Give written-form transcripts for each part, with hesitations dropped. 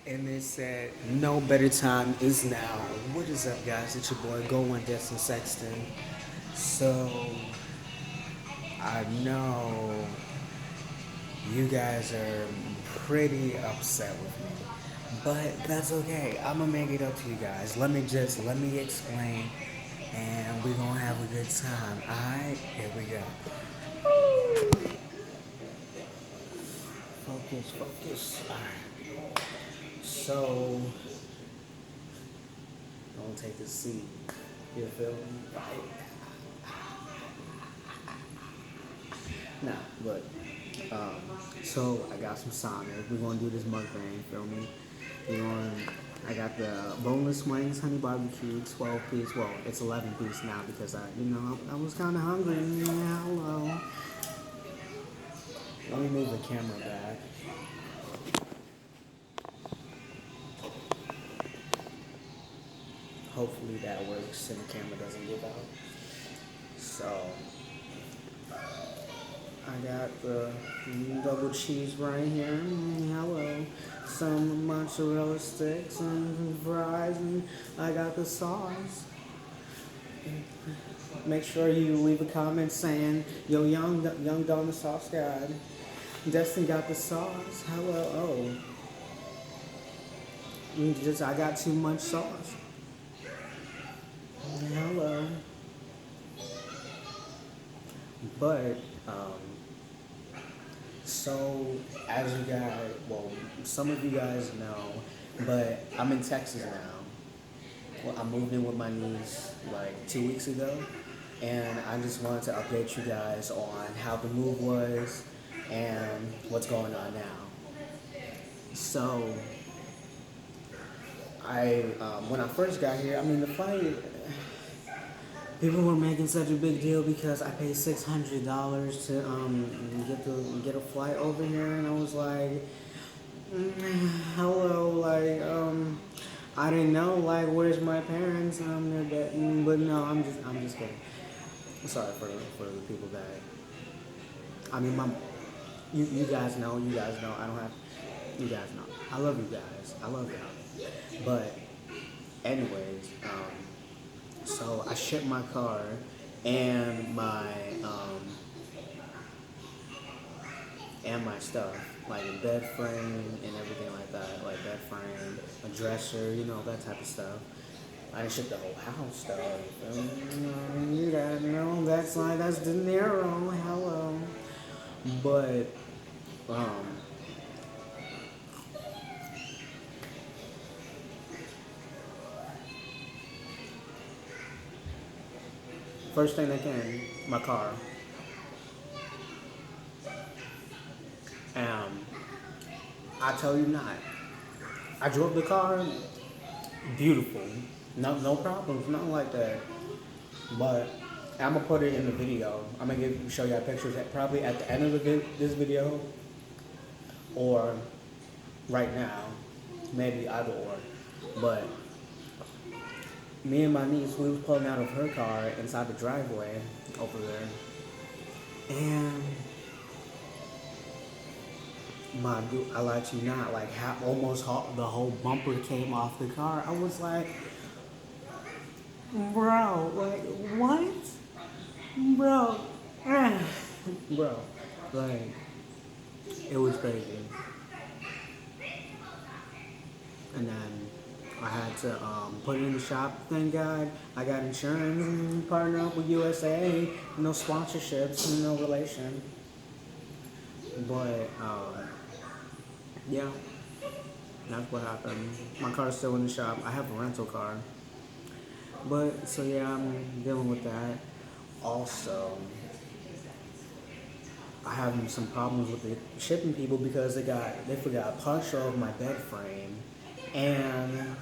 And it said, no better time is now. What is up, guys? It's your boy, GoOnDestin Sexton. So, I know you guys are pretty upset with me. But that's okay. I'm gonna make it up to you guys. Let me explain, and we're gonna have a good time. Alright? Here we go. Focus, focus. Alright. So, don't take the seat. You feel me? Right. Nah, but so I got some Sonic. We're gonna do this mukbang, feel me? You know, I got the boneless wings, honey barbecue, 12 piece. Well, it's 11 piece now because I was kind of hungry. Yeah, hello. Let me move the camera back. Hopefully that works and the camera doesn't give out. So I got the double cheese right here. Hello. Some mozzarella sticks and fries, and I got the sauce. Make sure you leave a comment saying, "Yo, young Don the sauce god. Destin got the sauce. Hello. Oh, I got too much sauce. Hello." But so, as you guys, well, some of you guys know, but I'm in Texas now. Well, I moved in with my niece like 2 weeks ago, and I just wanted to update you guys on how the move was and what's going on now. So, when I first got here, I mean, the flight, people were making such a big deal because I paid $600 to get a flight over here, and I was like, hello, like I didn't know, like, where's my parents? They're dead. But no, I'm just kidding. Sorry for the people that, I mean, you guys know, I don't have, you guys know, I love you guys, I love y'all. But anyways, so I shipped my car and my stuff, like a bed frame and everything like that, like bed frame, a dresser, that type of stuff. I didn't ship the whole house though. You guys know that's De Niro. Hello, but first thing that came, my car. I tell you not. I drove the car, beautiful. No problems, nothing like that. But I'm gonna put it in the video. I'm gonna show y'all pictures probably at the end of this video or right now, maybe either or. But me and my niece, we was pulling out of her car inside the driveway over there, and I lied to you not, like the whole bumper came off the car. I was like, bro, like what, bro, bro, like it was crazy. And then I had to put it in the shop. Thank God I got insurance and partner up with USA. No sponsorships, no relation. But yeah, that's what happened. My car's still in the shop. I have a rental car. But so yeah, I'm dealing with that. Also, I have some problems with the shipping people because they forgot partial of my bed frame and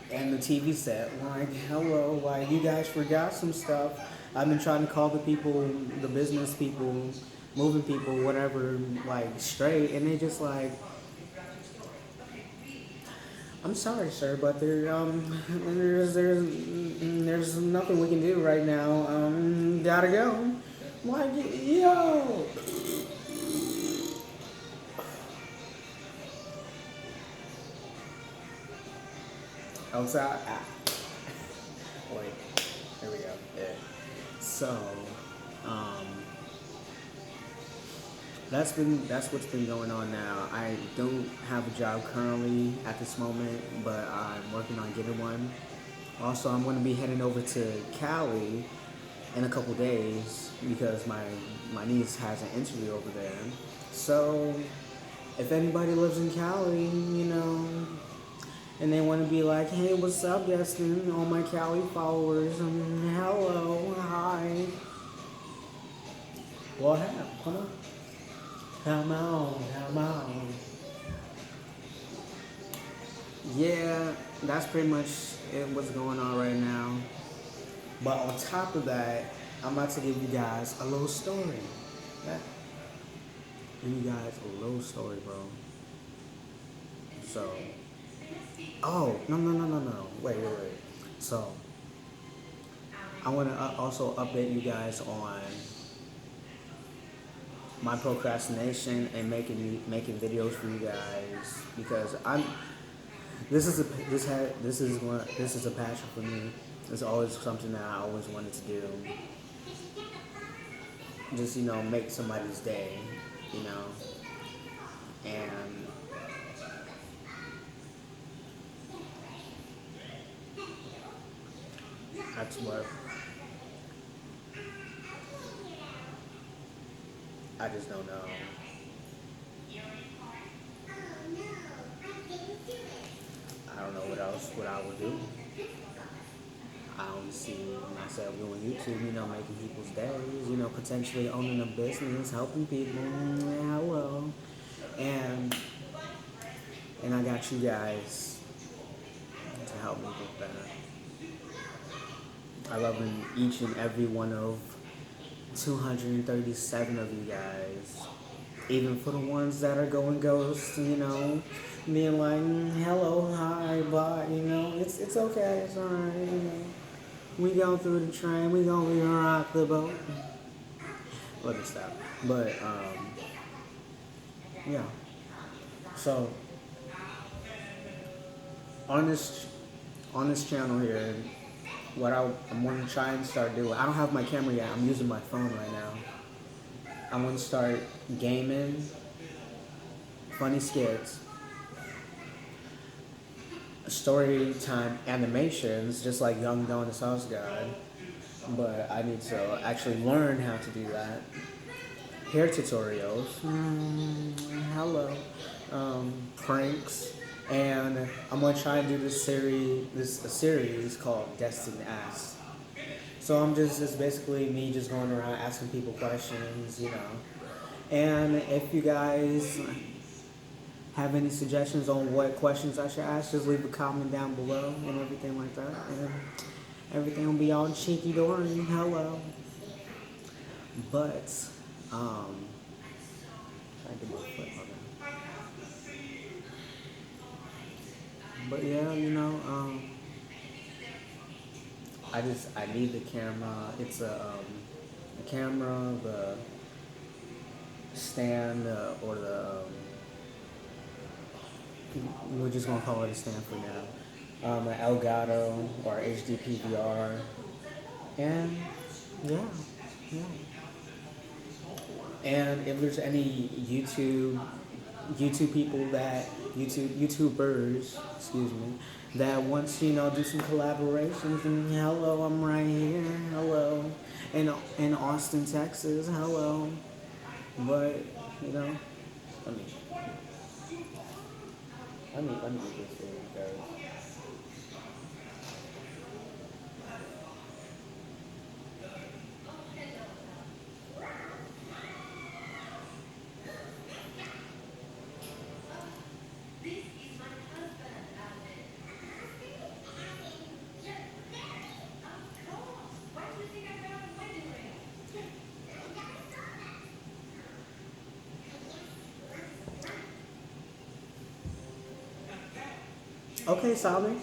the TV set. Like, hello, like you guys forgot some stuff. I've been trying to call the people, the business people, moving people, whatever, like straight, and they just like, I'm sorry, sir, but there's nothing we can do right now. Gotta go. Like, yo. outside. Wait, here we go. Yeah. So, um, that's what's been going on now. I don't have a job currently at this moment, but I'm working on getting one. Also, I'm going to be heading over to Cali in a couple days because my niece has an interview over there. So, if anybody lives in Cali, and they want to be like, hey, what's up, Destin? All my Cali followers, hello, hi. Well, hey, come on. Come on, come on. Yeah, that's pretty much it, what's going on right now. But on top of that, I'm about to give you guys a little story. Yeah. Give you guys a little story, bro. So, oh, no. Wait. So, I want to also update you guys on my procrastination and making videos for you guys because this is a passion for me. It's always something that I always wanted to do. Just make somebody's day, and that's what I just don't know. I don't know what I would do. I don't see myself doing YouTube, making people's days, potentially owning a business, helping people. Hello. And I got you guys to help me get better. I love each and every one of 237 of you guys. Even for the ones that are going ghost, being like, hello, hi, bye, it's okay, it's alright, We go through the train, we gonna rock the boat. Let me stop. But, yeah. So, on this channel here, what I'm going to try and start doing, I don't have my camera yet, I'm using my phone right now. I'm going to start gaming, funny skits, story time animations, just like Young Dawn the Sauce God. But I need to actually learn how to do that. Hair tutorials, hello, pranks, and I'm going to try and do a series called Destin Asks. So I'm just basically me just going around asking people questions, And if you guys have any suggestions on what questions I should ask, just leave a comment down below and everything like that. And everything will be all cheeky dory. Hello. But, trying to get my foot on there. But yeah, I need the camera. It's the camera, the stand, or the we're just gonna call it a stand for now. An Elgato or HD PVR, and yeah. And if there's any YouTubers, excuse me, that wants to do some collaborations, and hello, I'm right here, hello, in Austin, Texas, hello, but let me get this for you guys. Okay, Sally.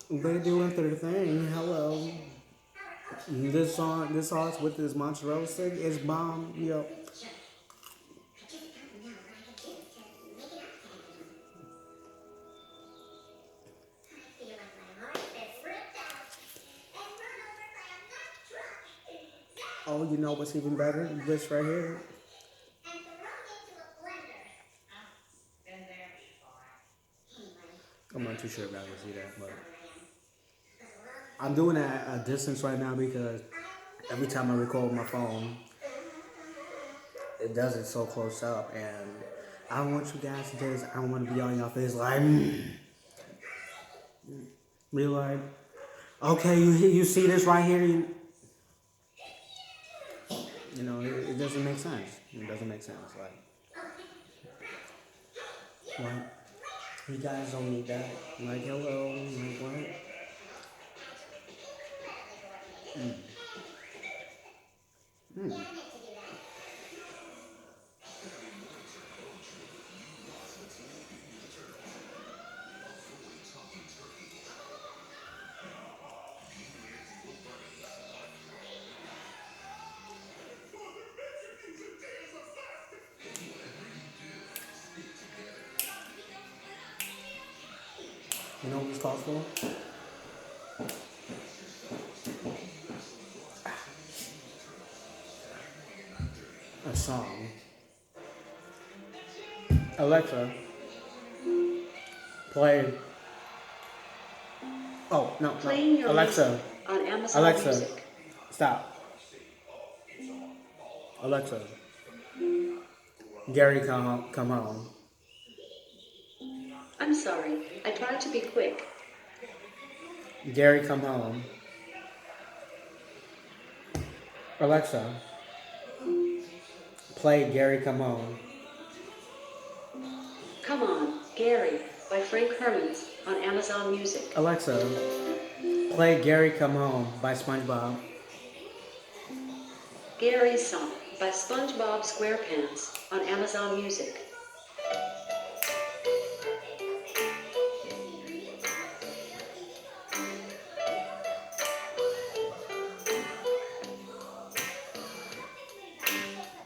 They doing their thing. Hello. This sauce with this mozzarella stick is bomb. Yo. Oh, you know what's even better? This right here. I'm not too sure if I can see that, but I'm doing it at a distance right now because every time I record my phone, it does it so close up, and I don't want you guys to just, I don't want to be on your face like, be like, okay, you see this right here, you know, it doesn't make sense. It doesn't make sense. Like, what? You guys don't need that. Like, hello, like what? You know what it's called for? A song. Alexa, play. Oh no, Playing your Alexa, music on Amazon Alexa, Music. stop. Alexa, Gary, come home. I'm sorry, I tried to be quick. Gary, come home. Alexa, play Gary, come home. Come On, Gary by Frank Hermans on Amazon Music. Alexa, play Gary, come home by SpongeBob. Gary's Song by SpongeBob SquarePants on Amazon Music.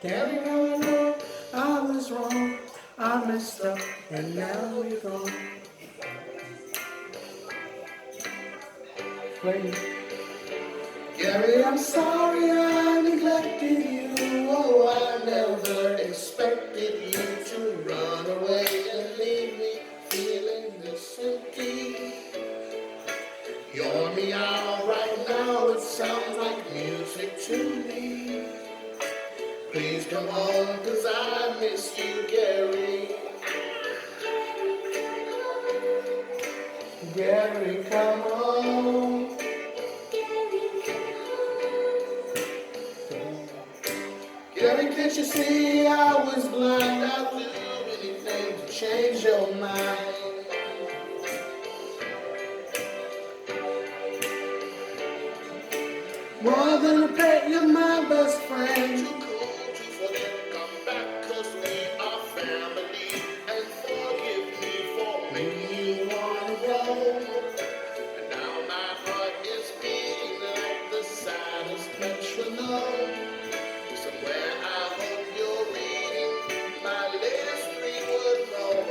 Gary, no, I was wrong. I messed up, and now you're gone. Play. Gary, I'm sorry I neglected you. Oh, I never expected you to run away and leave me feeling this empty. You're me out right now, it sounds like music to me. Please come on, 'cause I miss you, Gary. Gary, come on. Gary, can't you see I was blind? I'd do anything to change your mind. More than a pet, you're my best friend. Too cool to forget, come back, 'cause we are family. And forgive me for making you wanna go. And now my heart is beating like the saddest metronome. Somewhere I hope you're reading my latest 3-word note.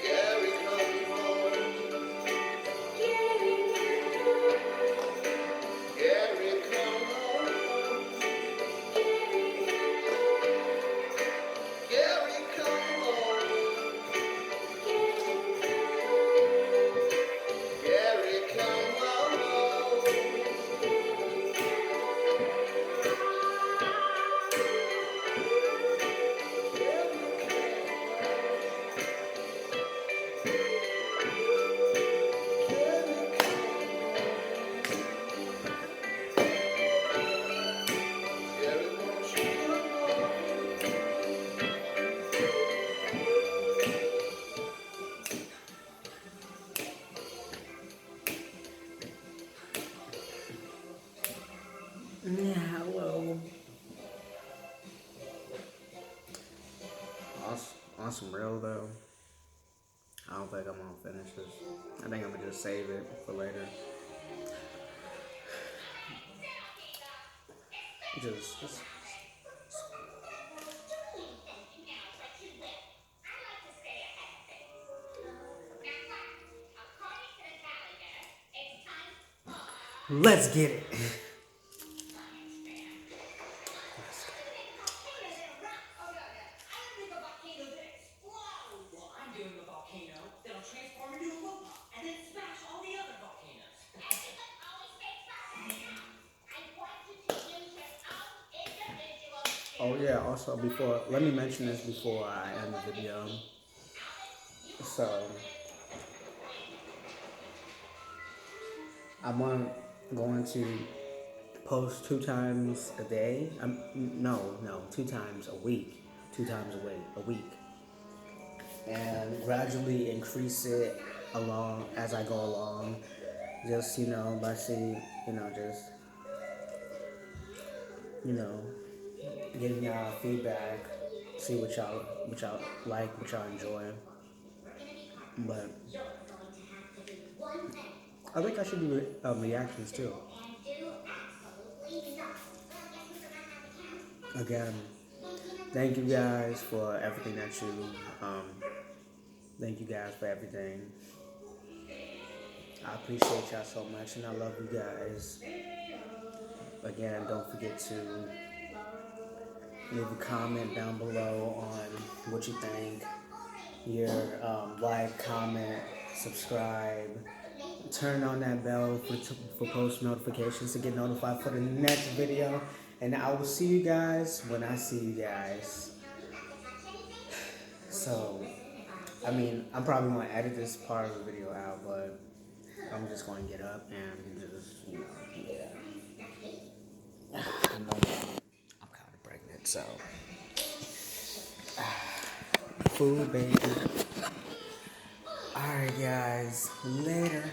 Gary, come home. Gary, come home. Gary, come home. Gary, come home. Gary, won't you come home? Yeah, hello. On some real though, I don't think I'm gonna finish this. I think I'm gonna just save it for later. Just let's get it. Oh yeah, also let me mention this before I end the video. So, I'm going to post 2 times a day. No, 2 times a week. 2 times a week. And gradually increase it along as I go along. Just, by you know, giving y'all feedback, see what y'all like, what y'all enjoy. But I think I should do reactions too. Again, thank you guys for everything that you. Thank you guys for everything. I appreciate y'all so much, and I love you guys. Again, don't forget to leave a comment down below on what you think. Your like, comment, subscribe, turn on that bell for post notifications to get notified for the next video. And I will see you guys when I see you guys. So, I'm probably going to edit this part of the video out, but I'm just going to get up and just, yeah. I'm kind of pregnant, so. Food, baby. Alright, guys. Later.